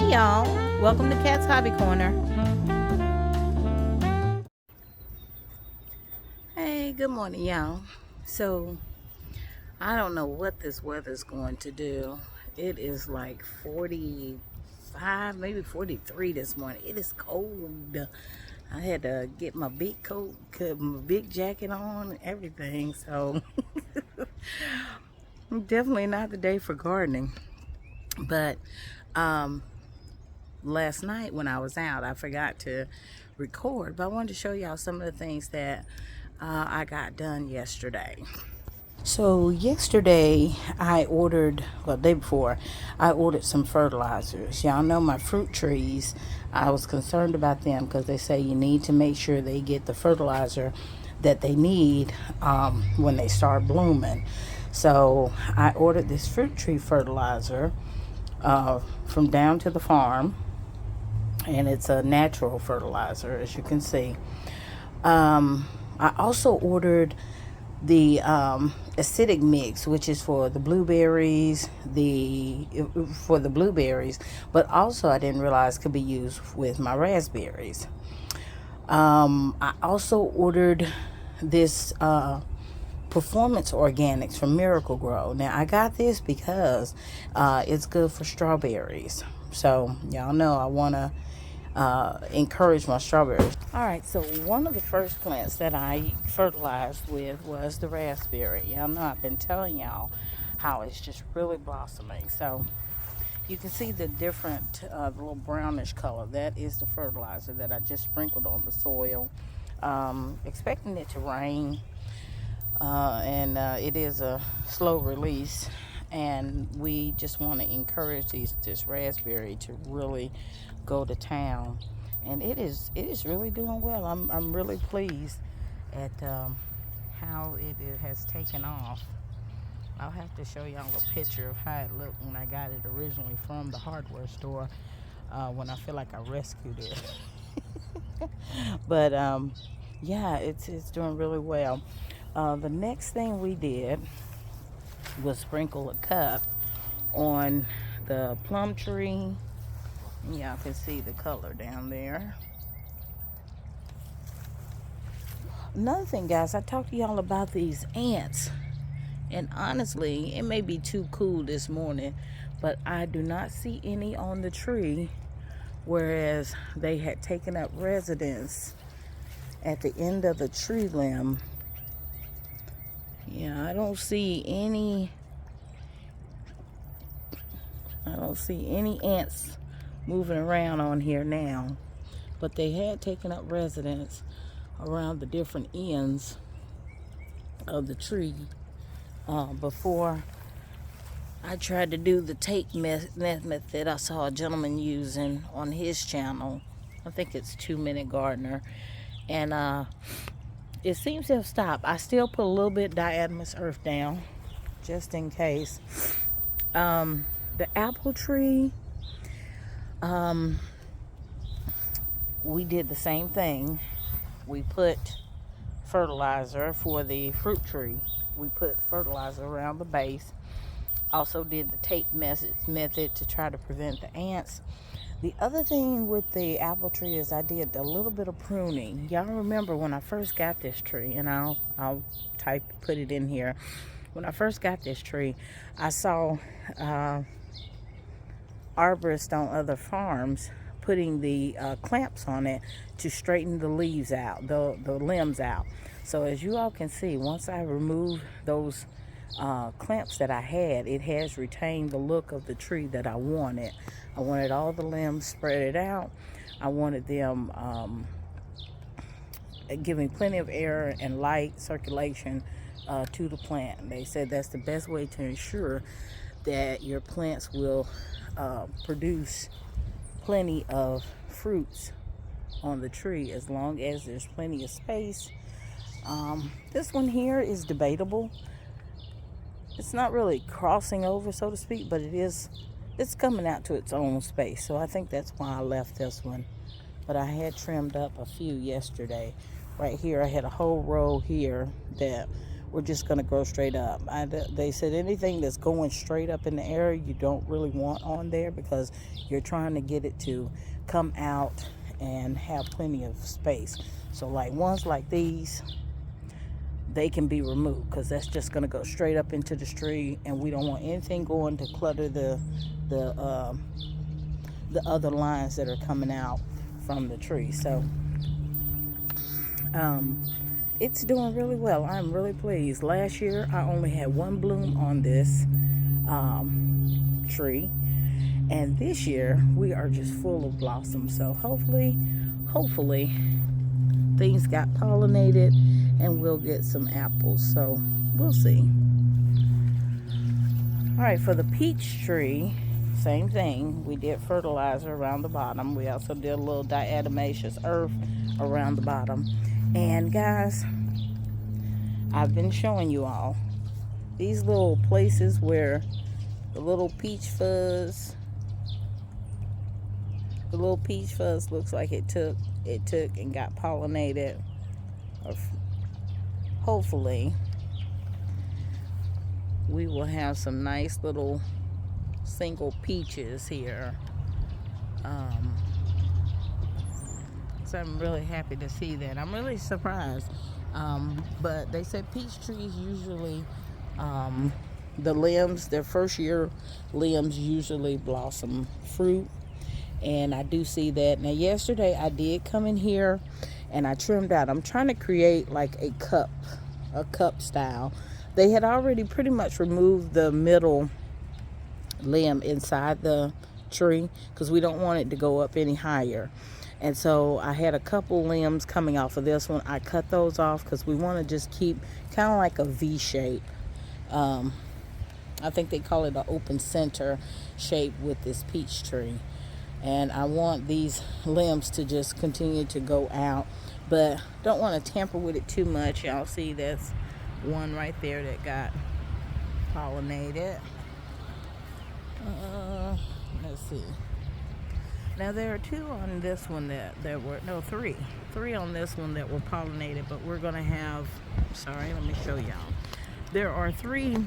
Hey y'all, welcome to Cat's Hobby Corner. Hey, good morning y'all. So, I don't know what this weather's going to do. It is like 45, maybe 43 this morning. It is cold. I had to get my big coat, put my big jacket on, and everything. So, definitely not the day for gardening. But, last night when I was out, I forgot to record, but I wanted to show y'all some of the things that I got done yesterday. So yesterday I ordered, well, the day before, I ordered some fertilizers. Y'all know my fruit trees, I was concerned about them because they say you need to make sure they get the fertilizer that they need when they start blooming. So I ordered this fruit tree fertilizer from down to the farm, and it's a natural fertilizer, as you can see. I also ordered the acidic mix, which is for the blueberries, but also I didn't realize could be used with my raspberries. I also ordered this performance organics from Miracle Grow. Now I got this because it's good for strawberries, so y'all know I want to encourage my strawberries. Alright, so one of the first plants that I fertilized with was the raspberry. Y'all know I've been telling y'all how it's just really blossoming. So you can see the different little brownish color. That is the fertilizer that I just sprinkled on the soil, expecting it to rain, and it is a slow release, and we just want to encourage this raspberry to really go to town, and it is really doing well. I'm really pleased at how it has taken off. I'll have to show y'all a picture of how it looked when I got it originally from the hardware store, when I feel like I rescued it. But yeah, it's doing really well. The next thing we did was sprinkle a cup on the plum tree. Y'all can see the color down there. Another thing, guys, I talked to y'all about these ants, and honestly, it may be too cool this morning, but I do not see any on the tree, whereas they had taken up residence at the end of the tree limb. Yeah, I don't see any ants moving around on here now, but they had taken up residence around the different ends of the tree before I tried to do the take method that I saw a gentleman using on his channel. I think it's 2-Minute Gardener, and it seems to have stopped. I still put a little bit diatomaceous earth down just in case. The apple tree, we did the same thing. We put fertilizer for the fruit tree. We put fertilizer around the base. Also did the tape method to try to prevent the ants. The other thing with the apple tree is I did a little bit of pruning. Y'all remember when I first got this tree, and I'll put it in here. When I first got this tree, I saw arborists on other farms putting the clamps on it to straighten the leaves out, the limbs out. So as you all can see, once I removed those clamps that I had, it has retained the look of the tree that I wanted. I wanted all the limbs spread out. I wanted them giving plenty of air and light circulation to the plant. They said that's the best way to ensure that your plants will produce plenty of fruits on the tree, as long as there's plenty of space. This one here is debatable. It's not really crossing over, so to speak, but it's coming out to its own space. So I think that's why I left this one. But I had trimmed up a few yesterday. Right here, I had a whole row here that were just going to grow straight up. They said anything that's going straight up in the air, you don't really want on there because you're trying to get it to come out and have plenty of space. So like ones like these, they can be removed because that's just going to go straight up into the tree, and we don't want anything going to clutter the other lines that are coming out from the tree. So it's doing really well. I'm really pleased. Last year I only had one bloom on this tree, and this year we are just full of blossoms. So hopefully things got pollinated and we'll get some apples. So we'll see. All right, for the peach tree, same thing. We did fertilizer around the bottom. We also did a little diatomaceous earth around the bottom. And guys, I've been showing you all these little places where the little peach fuzz looks like it took and got pollinated. Hopefully we will have some nice little single peaches here. So I'm really happy to see that. I'm really surprised. But they said peach trees usually, the limbs, their first year limbs usually blossom fruit. And I do see that. Now yesterday I did come in here and I trimmed out. I'm trying to create like a cup style. They had already pretty much removed the middle limb inside the tree because we don't want it to go up any higher. And so I had a couple limbs coming off of this one. I cut those off because we want to just keep kind of like a V shape. I think they call it an open center shape with this peach tree. And I want these limbs to just continue to go out, but don't want to tamper with it too much. Y'all see that's one right there that got pollinated. Let's see. Now there are two on this one three on this one that were pollinated, but we're gonna have, let me show y'all. There are three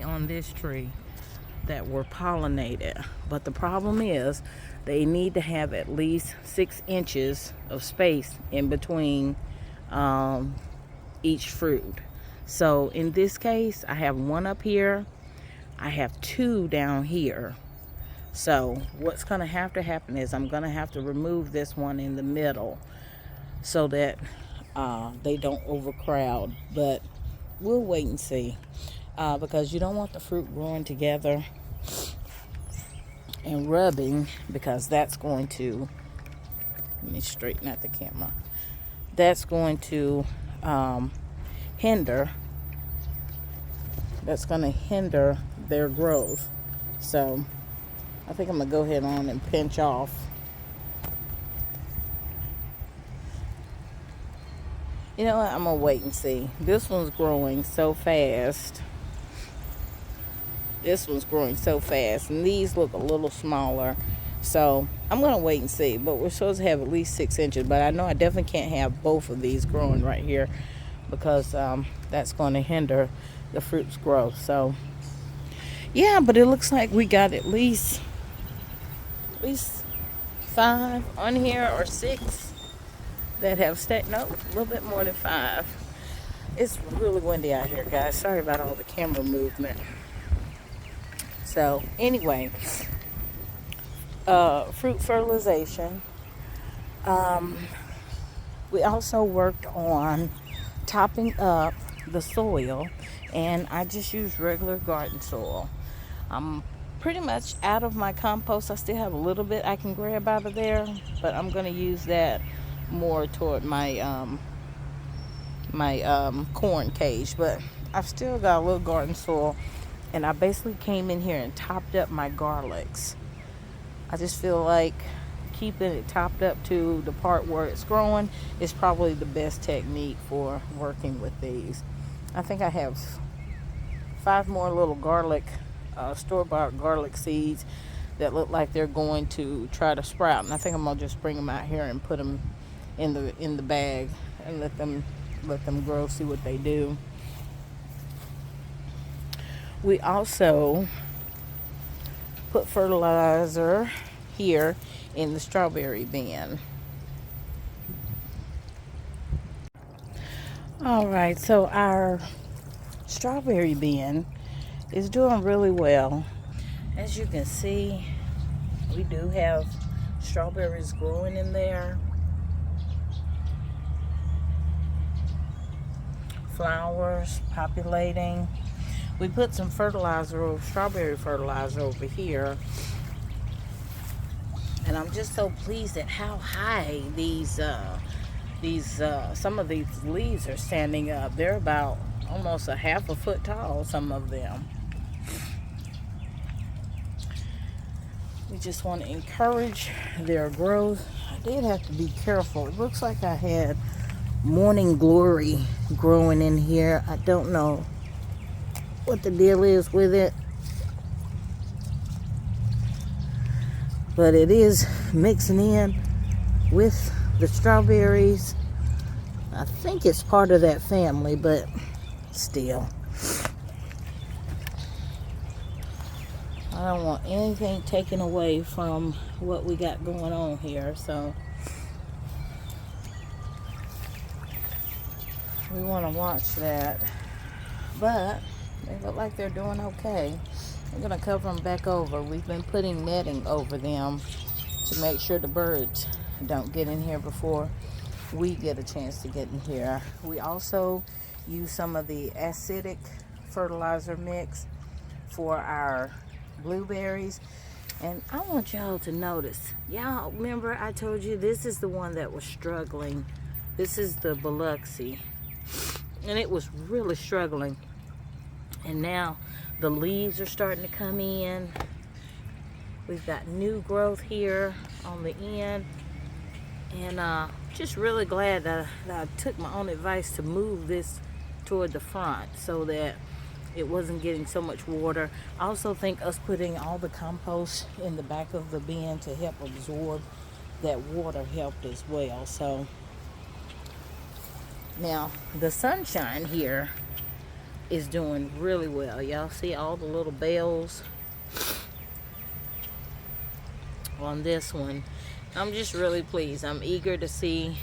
on this tree that were pollinated, but the problem is they need to have at least 6 inches of space in between each fruit. So in this case, I have one up here, I have 2 down here. So what's going to happen is I'm going to have to remove this one in the middle so that they don't overcrowd, but we'll wait and see. Because you don't want the fruit growing together and rubbing, because that's going to, let me straighten out the camera, that's going to hinder their growth. So I think I'm gonna go ahead on and pinch off. You know what, I'm gonna wait and see. This one's growing so fast. And these look a little smaller. So I'm gonna wait and see. But we're supposed to have at least 6 inches. But I know I definitely can't have both of these growing right here because that's going to hinder the fruit's growth. So yeah, but it looks like we got at least 5 on here, or 6 that have stayed. No, a little bit more than 5. It's really windy out here, guys. Sorry about all the camera movement. So anyway, fruit fertilization. We also worked on topping up the soil, and I just used regular garden soil. I'm pretty much out of my compost. I still have a little bit I can grab out of there, but I'm going to use that more toward my corn cage. But I've still got a little garden soil, and I basically came in here and topped up my garlics. I just feel like keeping it topped up to the part where it's growing is probably the best technique for working with these. I think I have 5 more little garlic, store-bought garlic seeds that look like they're going to try to sprout, and I think I'm gonna just bring them out here and put them in the bag and let them let them grow, see what they do. We also put fertilizer here in the strawberry bin. All right, so our strawberry bin is doing really well. As you can see, we do have strawberries growing in there. Flowers populating. We put some fertilizer, strawberry fertilizer over here. And I'm just so pleased at how high some of these leaves are standing up. They're about almost a half a foot tall, some of them. We just want to encourage their growth. I did have to be careful. It looks like I had morning glory growing in here. I don't know what the deal is with it, but it is mixing in with the strawberries. I think it's part of that family, but still, I don't want anything taken away from what we got going on here, so we want to watch that. But they look like they're doing okay. I'm going to cover them back over. We've been putting netting over them to make sure the birds don't get in here before we get a chance to get in here. We also use some of the acidic fertilizer mix for our blueberries. And I want y'all to notice, y'all remember I told you this is the one that was struggling. This is the Biloxi, and it was really struggling. And now the leaves are starting to come in. We've got new growth here on the end. And just really glad that I took my own advice to move this toward the front so that it wasn't getting so much water. I also think us putting all the compost in the back of the bin to help absorb that water helped as well. So now the sunshine here is doing really well. Y'all see all the little bells on this one. I'm just really pleased. I'm eager to see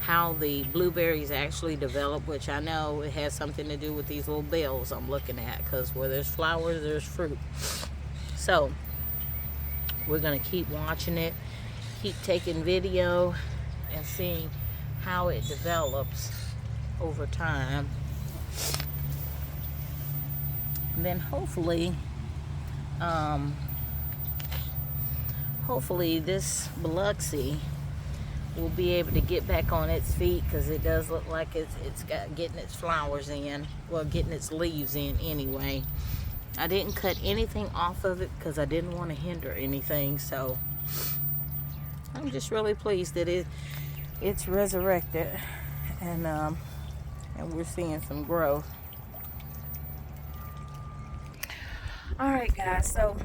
how the blueberries actually develop, which I know it has something to do with these little bells I'm looking at, because where there's flowers, there's fruit. So we're gonna keep watching it, keep taking video and seeing how it develops over time. And then hopefully this Biloxi will be able to get back on its feet, because it does look like it's got getting its flowers in, well, getting its leaves in anyway. I didn't cut anything off of it because I didn't want to hinder anything, so I'm just really pleased that it's resurrected, and we're seeing some growth. All right, guys, so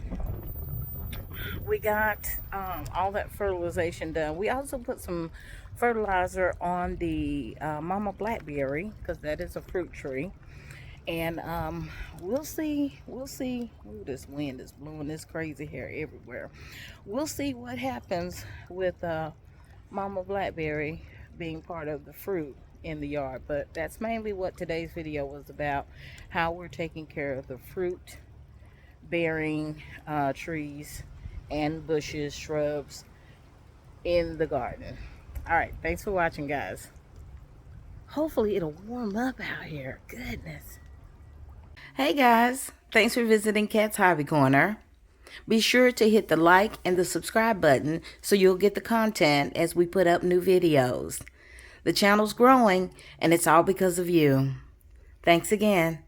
we got all that fertilization done. We also put some fertilizer on the mama blackberry, because that is a fruit tree. And we'll see. Ooh, this wind is blowing this crazy hair everywhere. We'll see what happens with mama blackberry being part of the fruit in the yard. But that's mainly what today's video was about, how we're taking care of the fruit bearing trees and bushes, shrubs in the garden. All right, thanks for watching, guys. Hopefully it'll warm up out here. Goodness. Hey guys, thanks for visiting Cat's Hobby Corner. Be sure to hit the like and the subscribe button so you'll get the content as we put up new videos. The channel's growing, and it's all because of you. Thanks again.